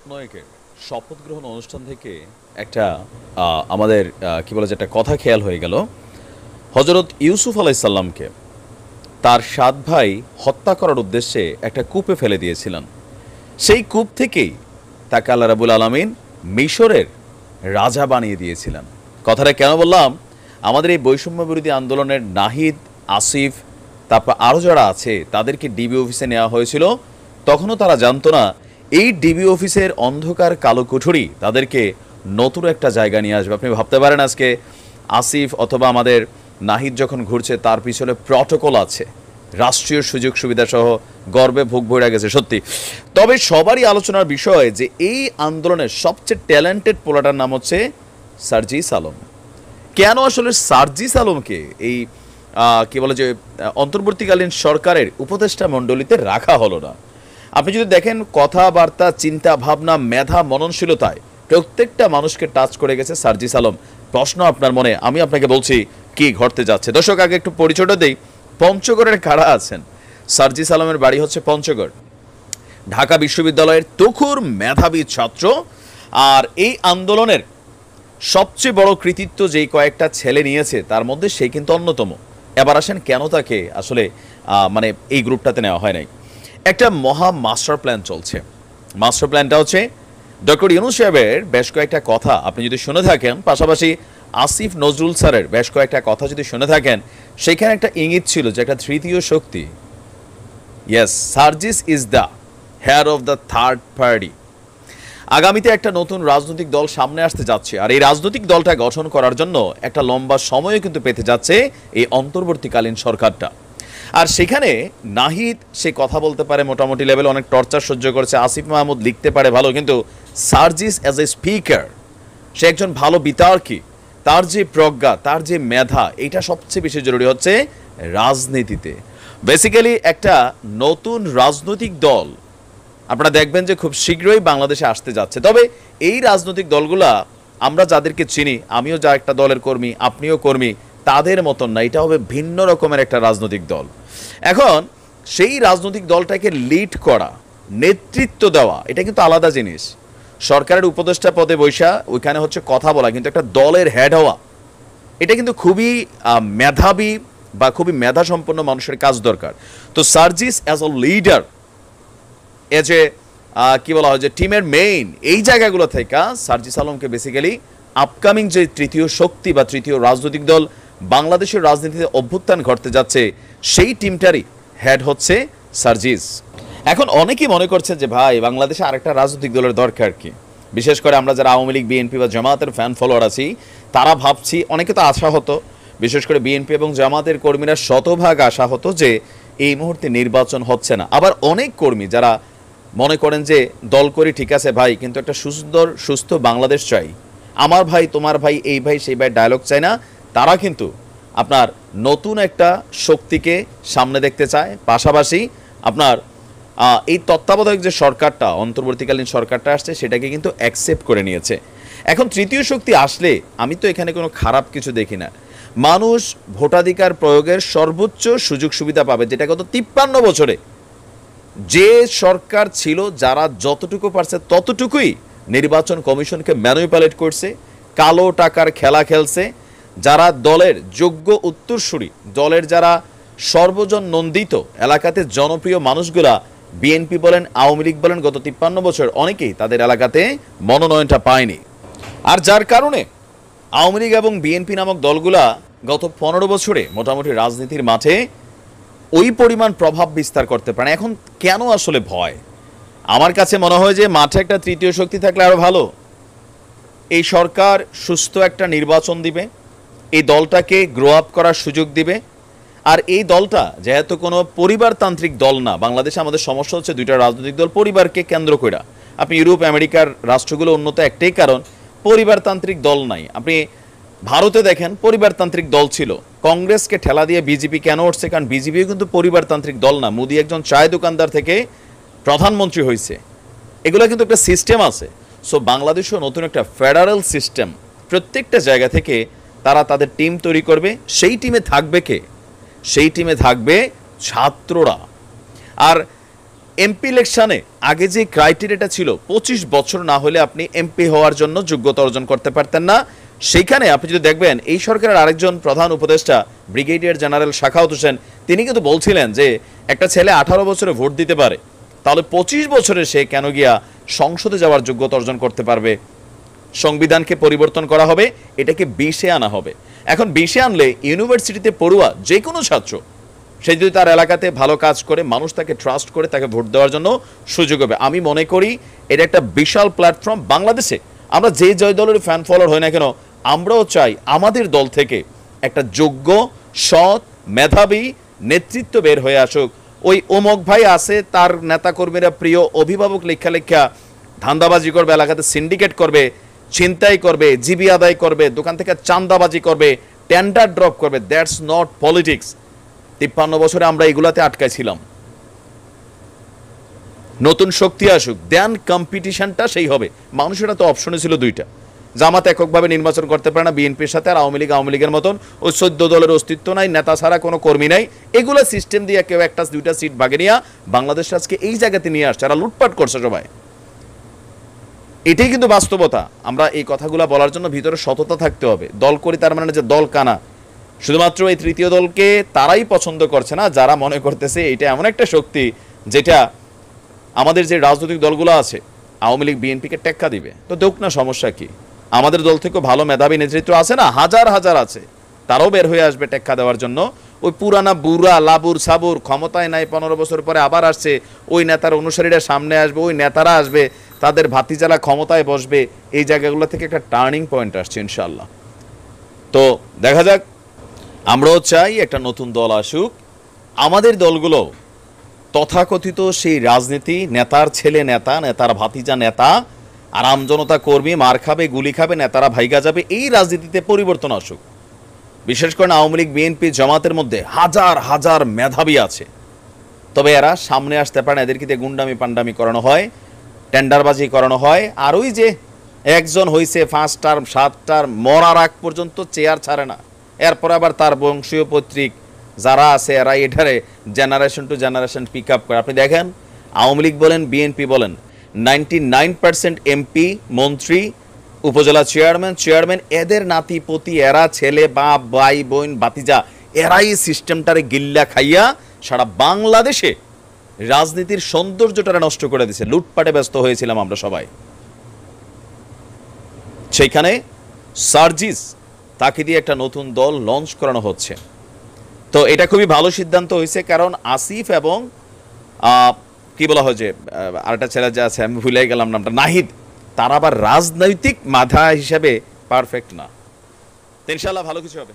পথনায়কের শপথ গ্রহণ অনুষ্ঠান থেকে একটা আমাদের কি বলে যে একটা কথা খেয়াল হয়ে গেল। হজরত ইউসুফ আলাইসাল্লামকে তার 7 ভাই হত্যা করার উদ্দেশ্যে একটা কূপে ফেলে দিয়েছিলেন। সেই কূপ থেকেই তাকে আল্লাহ রাব্বুল আলামিন মিশরের রাজা বানিয়ে দিয়েছিলেন। কথাটা কেন বললাম, আমাদের এই বৈষম্য বিরোধী আন্দোলনের নাহিদ, আসিফ, তারপর আরও যারা আছে তাদেরকে ডিবি অফিসে নেওয়া হয়েছিল। তখনও তারা জানতো না এই ডিবি অফিসের অন্ধকার কালো কুঠুরি তাদেরকে নতুন একটা জায়গা নিয়ে আসবে। আপনি ভাবতে পারেন আজকে আসিফ অথবা আমাদের নাহিদ যখন ঘুরছে তার পিছনে প্রটোকল আছে, রাষ্ট্রীয় সুযোগ সুবিধা সহ গর্বে বুক ভরে গেছে সত্যি। তবে সবারই আলোচনার বিষয় যে এই আন্দোলনের সবচেয়ে ট্যালেন্টেড পোলাটার নাম হচ্ছে সার্জিস আলম। কেন আসলে সার্জিস আলমকে এই কি বলে যে অন্তর্বর্তীকালীন সরকারের উপদেষ্টা মণ্ডলীতে রাখা হলো না? আপনি যদি দেখেন কথাবার্তা, চিন্তা ভাবনা, মেধা, মননশীলতায় প্রত্যেকটা মানুষকে টাচ করে গেছে সার্জিস আলম। প্রশ্ন আপনার মনে, আমি আপনাকে বলছি কি ঘটতে যাচ্ছে। দর্শক, আগে একটু পরিচয়টা দেই। পঞ্চগড়ের কারা আছেন? সার্জিস আলমের বাড়ি হচ্ছে পঞ্চগড়, ঢাকা বিশ্ববিদ্যালয়ের তুখুর মেধাবী ছাত্র। আর এই আন্দোলনের সবচেয়ে বড় কৃতিত্ব যেই কয়েকটা ছেলে নিয়েছে তার মধ্যে সেই কিন্তু অন্যতম। এবার আসেন কেন তাকে আসলে মানে এই গ্রুপটাতে নেওয়া হয় নাই। একটা মহা মাস্টার প্ল্যান চলছে। মাস্টার প্ল্যানটা হচ্ছে ডক্টর ইউনূস সাহেবের বেশ কয়েকটা কথা আপনি যদি শুনে থাকেন, পাশাপাশি আসিফ নজরুল স্যারের বেশ কয়েকটা কথা যদি শুনে থাকেন, সেখানে একটা ইঙ্গিত ছিল যে একটা তৃতীয় শক্তি, yes, Sarjis is the heir of the third party. আগামীতে একটা নতুন রাজনৈতিক দল সামনে আসতে যাচ্ছে, আর এই রাজনৈতিক দলটা গঠন করার জন্য একটা লম্বা সময়ও কিন্তু পেতে যাচ্ছে এই অন্তর্বর্তীকালীন সরকারটা। আর সেখানে নাহিদ সে কথা বলতে পারে মোটামুটি লেভেল, অনেক টর্চার সহ্য করেছে। আসিফ মাহমুদ লিখতে পারে ভালো, কিন্তু সার্জিস অ্যাজ এ স্পিকার সে একজন ভালো বিতার্কী। তার যে প্রজ্ঞা, তার যে মেধা, এটা সবচেয়ে বেশি জরুরি হচ্ছে রাজনীতিতে। বেসিক্যালি একটা নতুন রাজনৈতিক দল আপনারা দেখবেন যে খুব শীঘ্রই বাংলাদেশে আসতে যাচ্ছে। তবে এই রাজনৈতিক দলগুলা আমরা যাদেরকে চিনি, আমিও যা একটা দলের কর্মী, আপনিও কর্মী, তাদের মতন না। এটা হবে ভিন্ন রকমের একটা রাজনৈতিক দল। এখন সেই রাজনৈতিক দলটাকে লিড করা, নেতৃত্ব দেওয়া, এটা কিন্তু আলাদা জিনিস। সরকারের উপদেষ্টা পদে বৈশা ওইখানে হচ্ছে কথা বলা, কিন্তু একটা দলের হেড হওয়া এটা কিন্তু খুবই মেধাবী বা খুবই মেধাসম্পন্ন মানুষের কাজ দরকার। তো সার্জিস অ্যাজ আ লিডার, এ যে কি বলা হয় যে টিমের মেইন, এই জায়গাগুলো থেকে সার্জিস আলমকে বেসিক্যালি আপকামিং যে তৃতীয় শক্তি বা তৃতীয় রাজনৈতিক দল বাংলাদেশের রাজনীতিতে অভ্যুত্থান ঘটতে যাচ্ছে, সেই টিমটারই হেড হচ্ছে সার্জিস। এখন অনেকেই মনে করছে যে ভাই, বাংলাদেশে আরেকটা রাজনৈতিক দলের দরকার কি? বিশেষ করে আমরা যারা আওয়ামী লীগ, বিএনপি বা জামাতের ফ্যান ফলোয়ার আছি, তারা ভাবছি, অনেকে তো আশা হতো, বিশেষ করে বিএনপি এবং জামাতের কর্মীরা শতভাগ আশা হতো যে এই মুহূর্তে নির্বাচন হচ্ছে না। আবার অনেক কর্মী যারা মনে করেন যে দল করি ঠিক আছে ভাই, কিন্তু একটা সুন্দর সুস্থ বাংলাদেশ চাই, আমার ভাই তোমার ভাই, এই ভাই সেই ভাই ডায়লগ চাই না, তারা কিন্তু আপনার নতুন একটা শক্তিকে সামনে দেখতে চায়। পাশাপাশি আপনার এই তত্ত্বাবধায়ক যে সরকারটা, অন্তর্বর্তীকালীন সরকারটা আসছে, সেটাকে কিন্তু অ্যাকসেপ্ট করে নিয়েছে। এখন তৃতীয় শক্তি আসলে আমি তো এখানে কোনো খারাপ কিছু দেখি না। মানুষ ভোটাধিকার প্রয়োগের সর্বোচ্চ সুযোগ সুবিধা পাবে, যেটা গত 53 বছরে যে সরকার ছিল, যারা যতটুকু পারছে ততটুকুই নির্বাচন কমিশনকে ম্যানিপুলেট করছে, কালো টাকার খেলা খেলছে। যারা দলের যোগ্য উত্তরসূরি, দলের যারা সর্বজন নন্দিত এলাকাতে জনপ্রিয় মানুষগুলা, বিএনপি বলেন, আওয়ামী লীগ বলেন, গত 53 বছর অনেকেই তাদের এলাকাতে মনোনয়নটা পায়নি। আর যার কারণে আওয়ামী লীগ এবং বিএনপি নামক দলগুলা গত 15 বছরে মোটামুটি রাজনীতির মাঠে ওই পরিমাণ প্রভাব বিস্তার করতে পারে। এখন কেন আসলে ভয়? আমার কাছে মনে হয় যে মাঠে একটা তৃতীয় শক্তি থাকলে আরো ভালো। এই সরকার সুস্থ একটা নির্বাচন দিবে, এই দলটাকে গ্রো আপ করার সুযোগ দিবে। আর এই দলটা যেহেতু কোনো পরিবারতান্ত্রিক দল না, বাংলাদেশে আমাদের সমস্যা হচ্ছে দুইটা রাজনৈতিক দল পরিবারকে কেন্দ্র করে। আপনি ইউরোপ আমেরিকার রাষ্ট্রগুলো উন্নত একটাই কারণ, পরিবারতান্ত্রিক দল নাই। আপনি ভারতে দেখেন পরিবারতান্ত্রিক দল ছিল, কংগ্রেসকে ঠেলা দিয়ে বিজেপি কেন উঠছে? কারণ বিজেপিও কিন্তু পরিবারতান্ত্রিক দল না। মোদি একজন চায় দোকানদার থেকে প্রধানমন্ত্রী হয়েছে, এগুলো কিন্তু একটা সিস্টেম আছে। সো বাংলাদেশও নতুন একটা ফেডারেল সিস্টেম, প্রত্যেকটা জায়গা থেকে তারা তাদের টিম তৈরি করবে। সেই টিমে থাকবে কে? সেই টিমে থাকবে ছাত্ররা। আর এমপি ইলেকশনে আগে যে ক্রাইটেরিয়াটা ছিল 25 বছর না হলে আপনি এমপি হওয়ার জন্য যোগ্যতা অর্জন করতে পারতেন না, সেইখানে আপনি যদি দেখবেন এই সরকারের আরেকজন প্রধান উপদেষ্টা ব্রিগেডিয়ার জেনারেল শাখাওয়াত হোসেন তিনি কিন্তু বলছিলেন যে একটা ছেলে 18 বছরে ভোট দিতে পারে, তাহলে 25 বছরে সে কেন গিয়া সংসদে যাওয়ার যোগ্যতা অর্জন করতে পারবে? সংবিধানকে পরিবর্তন করা হবে, এটাকে 20-এ আনা হবে। এখন 20-এ আনলে ইউনিভার্সিটিতে পড়ুয়া যে কোনো ছাত্র সে যদি তার এলাকাতে ভালো কাজ করে, মানুষ তাকে ট্রাস্ট করে, তাকে ভোট দেওয়ার জন্য সুযোগ হবে। আমি মনে করি এটা একটা বিশাল প্ল্যাটফর্ম। বাংলাদেশে আমরা যে জয় দলের ফ্যান ফলোয়ার হই না কেন, আমরাও চাই আমাদের দল থেকে একটা যোগ্য, সৎ, মেধাবী নেতৃত্ব বের হয়ে আসুক। ওই অমুক ভাই আছে, তার নেতাকর্মীরা প্রিয় অভিভাবক লেখা লেখা ধান্দাবাজি করবে, এলাকাতে সিন্ডিকেট করবে, ছিনতাই করবে, জিবি আদায় করবে, দোকান থেকে চাঁদাবাজি করবে, টেন্ডার ড্রপ করবে। That's not politics. 53 বছরে আমরা এগুলাতে আটকাইছিলাম। নতুন শক্তি আসুক, দেন কম্পিটিশনটা সেই হবে। মানুষেরা তো অপশনে ছিল দুইটা, জামাত এককভাবে নির্বাচন করতে পারে না বিএনপির সাথে, আর আওয়ামী লীগের মতন ওই 14 দলের অস্তিত্ব নাই, নেতা ছাড়া কোনো কর্মী নাই। এগুলো সিস্টেম দিয়ে কেউ একটা দুইটা সিট ভাগে নিয়ে বাংলাদেশ আজকে এই জায়গাতে নিয়ে আসছে। আর লুটপাট করছে সবাই, এটাই কিন্তু বাস্তবতা। আমরা এই কথাগুলো বলার জন্য ভিতরে সততা থাকতে হবে। দল করি তার মানে যে দল কানা। শুধুমাত্র এই তৃতীয় দলকে তারাই পছন্দ করছে না যারা মনে করতেছে এটা এমন একটা শক্তি যেটা আমাদের যে রাজনৈতিক দলগুলো আছে, আওয়ামী লীগ বিএনপিকে টেক্কা দিবে। তো দেখ না, সমস্যা কি? আমাদের দল থেকেও ভালো মেধাবী নেতৃত্ব আছে না, হাজার হাজার আছে, তারাও বের হয়ে আসবে টেক্কা দেওয়ার জন্য। ওই পুরানা বুড়া লাবুর সাবুর ক্ষমতায় নাই, 15 বছর পরে আবার আসছে, ওই নেতার অনুসারীরা সামনে আসবে, ওই নেতারা আসবে, তাদের ভাতিজারা ক্ষমতায় বসবে। এই জায়গাগুলো থেকে একটা টার্নিং পয়েন্ট আসছে ইনশাল্লাহ। তো দেখা যাক, আমরাও চাই একটা নতুন দল আসুক। আমাদের দলগুলো তথাকথিত সেই রাজনীতি, নেতার ছেলে নেতা, নেতার ভাতিজা নেতা, আর আমজনতা কর্মী মার খাবে, গুলি খাবে, নেতারা ভাইগা যাবে, এই রাজনীতিতে পরিবর্তন আসুক। বিশেষ করে আওয়ামী লীগ বিএনপি জামাতের মধ্যে হাজার হাজার মেধাবী আছে, তবে এরা সামনে আসতে পারে না। এদেরকে দিয়ে গুন্ডামি পান্ডামি করানো হয়, টেন্ডারবাজি করানো হয়। আর ওই যে একজন হইছে 5 টার্ম 7 টার্ম, মরার আগ পর্যন্ত চেয়ার ছাড়ে না। এরপর আবার তার বংশীয় পৈতৃক যারা আছে এরা এটারে generation to generation pick up করে। আপনি দেখেন, আওয়ামী লীগ বলেন, বিএনপি বলেন, 99% এমপি, মন্ত্রী, উপজেলা চেয়ারম্যান এদের নাতিপতি, এরা ছেলে বাপ ভাই বোন ভাতিজা, এরাই সিস্টেমটারে গিল্লা খাইয়া সারা বাংলাদেশে রাজনীতির সৌন্দর্যটা নষ্ট করে দিছে। লুটপাটে ব্যস্ত হয়েছিলাম আমরা সবাই। সেইখানে সার্জিস, তাকে দিয়ে একটা নতুন দল লঞ্চ করানো হচ্ছে। তো এটা খুবই ভালো সিদ্ধান্ত হয়েছে, কারণ আসিফ এবং কি বলা হয় যে আরেকটা ছেলে যে আছে, আমি ভুলে গেলাম নামটা, নাহিদ, তারা আবার রাজনৈতিক মাথা হিসেবে পারফেক্ট না। ইনশাআল্লাহ ভালো কিছু হবে।